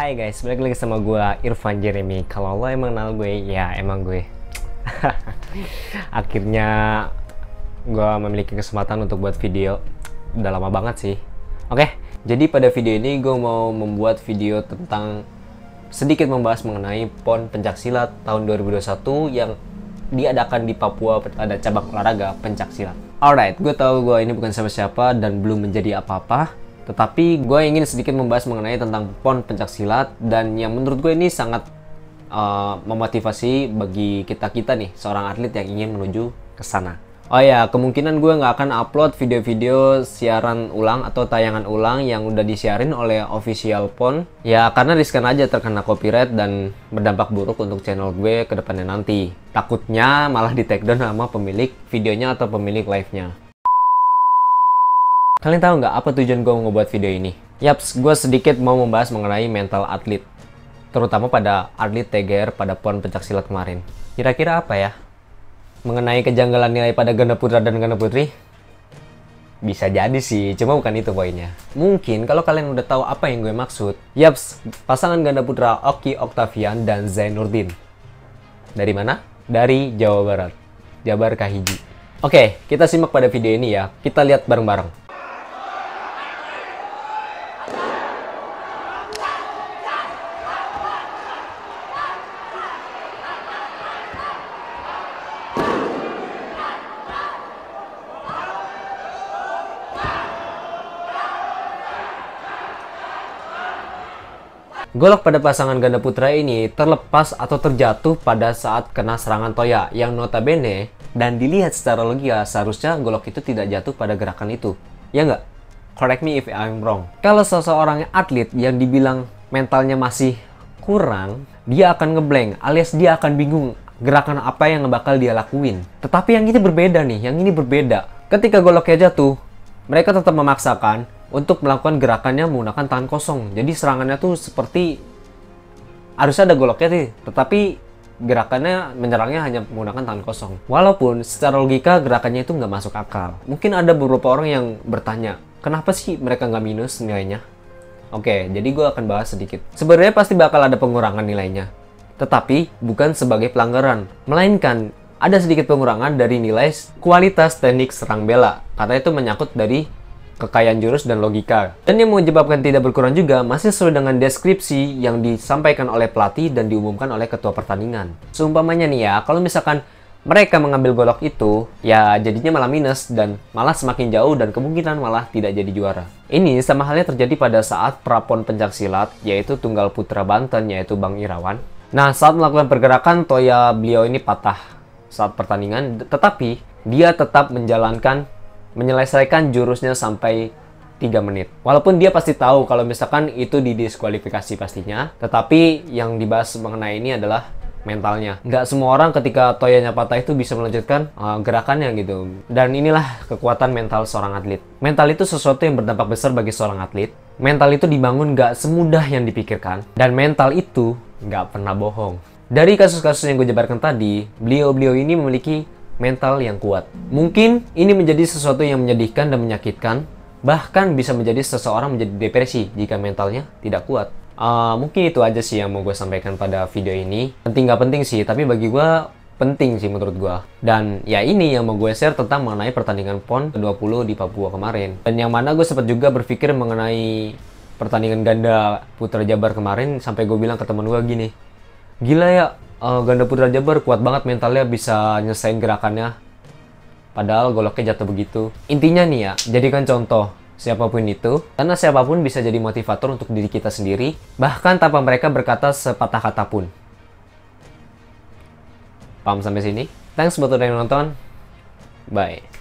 Hai guys, balik lagi sama gue Irfan Jeremy. Kalau lo emang kenal gue, ya emang gue. Akhirnya gue memiliki kesempatan untuk buat video. Udah lama banget sih. Oke, jadi pada video ini gue mau membuat video tentang sedikit membahas mengenai PON Pencaksilat tahun 2021 yang diadakan di Papua pada cabang olahraga pencaksilat. Alright, gue tahu gue ini bukan siapa-siapa dan belum menjadi apa-apa. Tetapi gue ingin sedikit membahas mengenai tentang PON Pencaksilat dan yang menurut gue ini sangat memotivasi bagi kita-kita nih, seorang atlet yang ingin menuju ke sana. Oh ya, kemungkinan gue nggak akan upload video-video siaran ulang atau tayangan ulang yang udah disiarin oleh official PON. Ya, karena riskan aja terkena copyright dan berdampak buruk untuk channel gue ke depannya nanti. Takutnya malah di take down sama pemilik videonya atau pemilik live-nya. Kalian tahu nggak apa tujuan gue mau ngebuat video ini? Yaps, gue sedikit mau membahas mengenai mental atlet. Terutama pada atlet TGR pada PON Pencaksilat kemarin. Kira-kira apa ya? Mengenai kejanggalan nilai pada ganda putra dan ganda putri? Bisa jadi sih, cuma bukan itu poinnya. Mungkin kalau kalian udah tahu apa yang gue maksud. Yaps, pasangan ganda putra Oki Oktavian dan Zainuddin. Dari mana? Dari Jawa Barat. Jabar Kahiji. Oke, kita simak pada video ini ya. Kita lihat bareng-bareng. Golok pada pasangan ganda putra ini terlepas atau terjatuh pada saat kena serangan Toya yang notabene dan dilihat secara logika seharusnya golok itu tidak jatuh pada gerakan itu. Ya nggak? Correct me if I'm wrong. Kalau seseorang atlet yang dibilang mentalnya masih kurang, dia akan ngeblank alias dia akan bingung gerakan apa yang bakal dia lakuin. Tetapi yang ini berbeda nih, yang ini berbeda. Ketika goloknya jatuh, mereka tetap memaksakan untuk melakukan gerakannya menggunakan tangan kosong. Jadi serangannya tuh seperti harusnya ada goloknya sih, tetapi gerakannya menyerangnya hanya menggunakan tangan kosong. Walaupun secara logika gerakannya itu nggak masuk akal. Mungkin ada beberapa orang yang bertanya, kenapa sih mereka nggak minus nilainya? Oke, jadi gue akan bahas sedikit. Sebenarnya pasti bakal ada pengurangan nilainya, tetapi bukan sebagai pelanggaran, melainkan ada sedikit pengurangan dari nilai kualitas teknik serang bela, karena itu menyangkut dari kekayaan jurus dan logika. Dan yang menyebabkan tidak berkurang juga masih sesuai dengan deskripsi yang disampaikan oleh pelatih dan diumumkan oleh ketua pertandingan. Seumpamanya nih ya, kalau misalkan mereka mengambil golok itu, ya jadinya malah minus dan malah semakin jauh dan kemungkinan malah tidak jadi juara. Ini sama halnya terjadi pada saat pra-PON Pencaksilat, yaitu tunggal putra Banten, yaitu Bang Irawan. Nah, saat melakukan pergerakan, Toya beliau ini patah saat pertandingan, tetapi dia tetap menyelesaikan jurusnya sampai 3 menit. Walaupun dia pasti tahu kalau misalkan itu didiskualifikasi pastinya, tetapi yang dibahas mengenai ini adalah mentalnya. Nggak semua orang ketika Toyanya patah itu bisa melanjutkan gerakannya gitu. Dan inilah kekuatan mental seorang atlet. Mental itu sesuatu yang berdampak besar bagi seorang atlet. Mental itu dibangun nggak semudah yang dipikirkan. Dan mental itu nggak pernah bohong. Dari kasus-kasus yang gue jabarkan tadi, beliau-beliau ini memiliki mental yang kuat. Mungkin ini menjadi sesuatu yang menyedihkan dan menyakitkan, bahkan bisa menjadi seseorang menjadi depresi jika mentalnya tidak kuat. Mungkin itu aja sih yang mau gue sampaikan pada video ini. Penting gak penting sih, tapi bagi gue penting sih menurut gue. Dan ya ini yang mau gue share tentang mengenai pertandingan PON ke-20 di Papua kemarin. Dan yang mana gue sempat juga berpikir mengenai pertandingan ganda putra Jabar kemarin, sampai gue bilang ke teman gue gini, gila ya, ganda putra Jabar kuat banget mentalnya, bisa nyesain gerakannya padahal goloknya jatuh begitu. Intinya nih ya, jadikan contoh siapapun itu, karena siapapun bisa jadi motivator untuk diri kita sendiri, bahkan tanpa mereka berkata sepatah kata pun. Paham sampai sini? Thanks buat udah yang nonton. Bye.